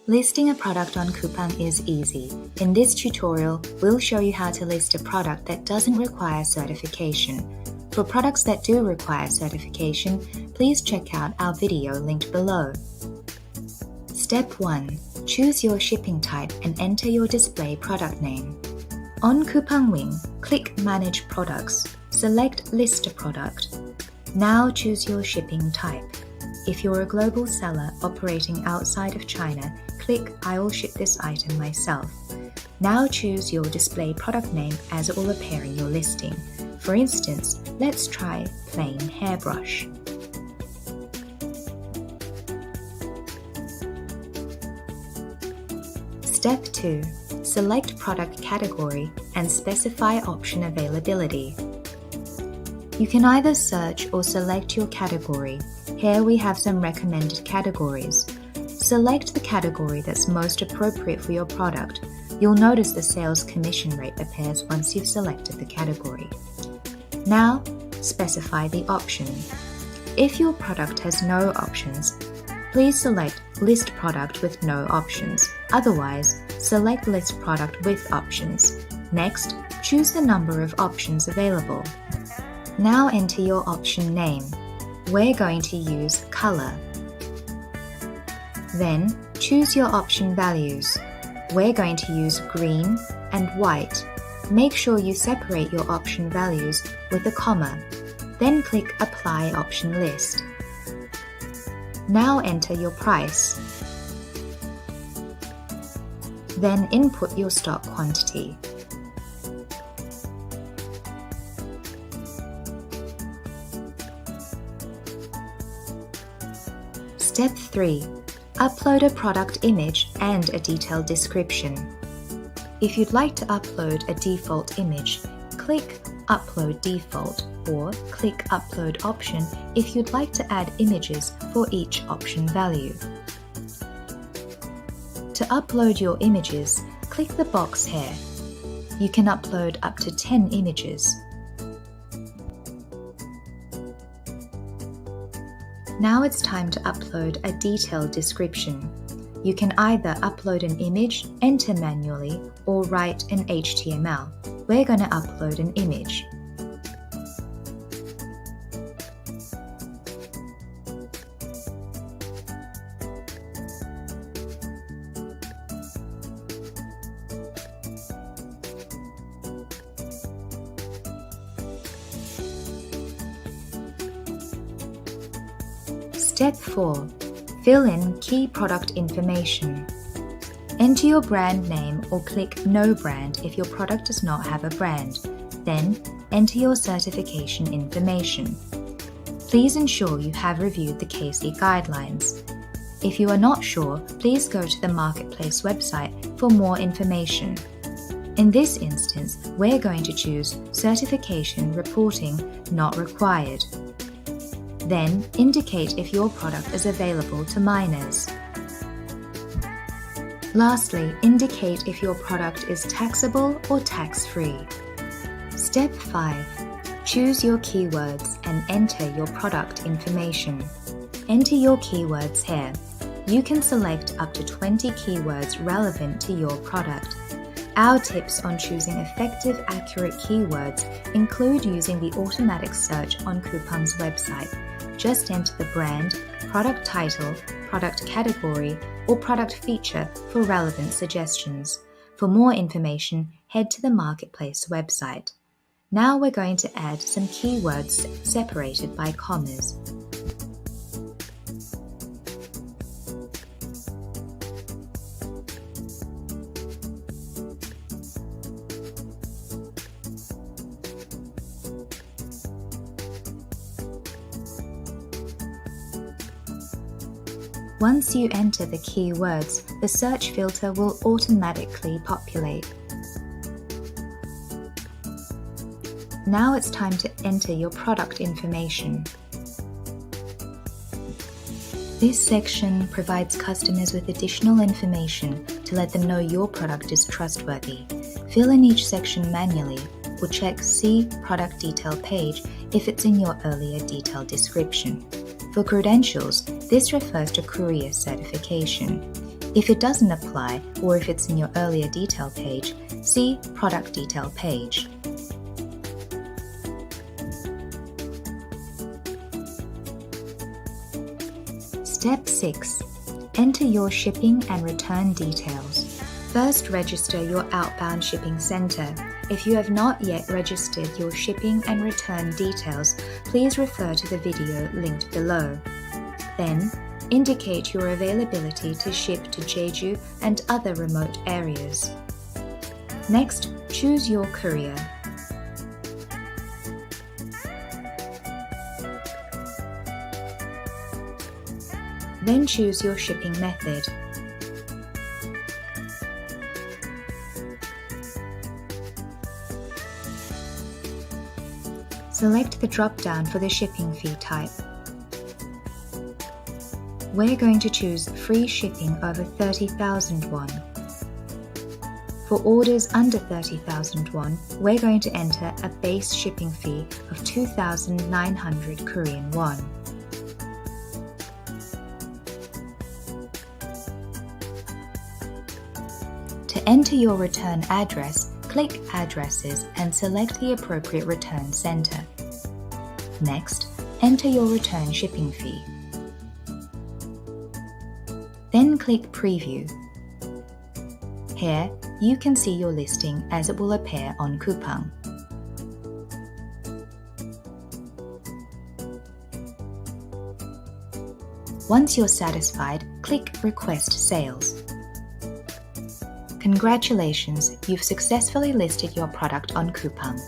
Listing a product on Coupang is easy. In this tutorial, we'll show you how to list a product that doesn't require certification. For products that do require certification, please check out our video linked below. Step 1. Choose your shipping type and enter your display product name. On Coupang Wing, click Manage Products. Select List a Product. Now choose your shipping type. If you're a global seller operating outside of China, click I will ship this item myself. Now choose your display product name as it will appear in your listing. For instance, let's try plain hairbrush. Step 2. Select product category and specify option availability. You can either search or select your category. Here we have some recommended categories. Select the category that's most appropriate for your product. You'll notice the sales commission rate appears once you've selected the category. Now, specify the option. If your product has no options, please select List Product with no options. Otherwise, select List Product with options. Next, choose the number of options available. Now enter your option name. We're going to use color. Then, choose your option values. We're going to use green and white. Make sure you separate your option values with a comma. Then click Apply Option List. Now enter your price. Then input your stock quantity. Step 3. Upload a product image and a detailed description. If you'd like to upload a default image, click Upload Default or click Upload Option if you'd like to add images for each option value. To upload your images, click the box here. You can upload up to 10 images. Now it's time to upload a detailed description. You can either upload an image, enter manually, or write an HTML. We're going to upload an image. Step 4. Fill in key product information. Enter your brand name or click No Brand if your product does not have a brand. Then, enter your certification information. Please ensure you have reviewed the KC guidelines. If you are not sure, please go to the Marketplace website for more information. In this instance, we're going to choose Certification Reporting Not Required. Then, indicate if your product is available to minors. Lastly, indicate if your product is taxable or tax-free. Step 5. Choose your keywords and enter your product information. Enter your keywords here. You can select up to 20 keywords relevant to your product. Our tips on choosing effective, accurate keywords include using the automatic search on Coupang's website. Just enter the brand, product title, product category, or product feature for relevant suggestions. For more information, head to the Marketplace website. Now we're going to add some keywords separated by commas. Once you enter the keywords, the search filter will automatically populate. Now it's time to enter your product information. This section provides customers with additional information to let them know your product is trustworthy. Fill in each section manually or check See Product Detail page if it's in your earlier detailed description. For credentials, this refers to courier certification. If it doesn't apply, or if it's in your earlier detail page, see Product Detail page. Step 6. Enter your shipping and return details. First, register your outbound shipping center. If you have not yet registered your shipping and return details, please refer to the video linked below. Then, indicate your availability to ship to Jeju and other remote areas. Next, choose your courier. Then choose your shipping method. Select the drop-down for the shipping fee type. We're going to choose free shipping over 30,000 won. For orders under 30,000 won, we're going to enter a base shipping fee of 2,900 Korean won. To enter your return address, click Addresses and select the appropriate return center. Next, enter your return shipping fee. Then click Preview. Here, you can see your listing as it will appear on Coupang. Once you're satisfied, click Request Sales. Congratulations, you've successfully listed your product on Coupang.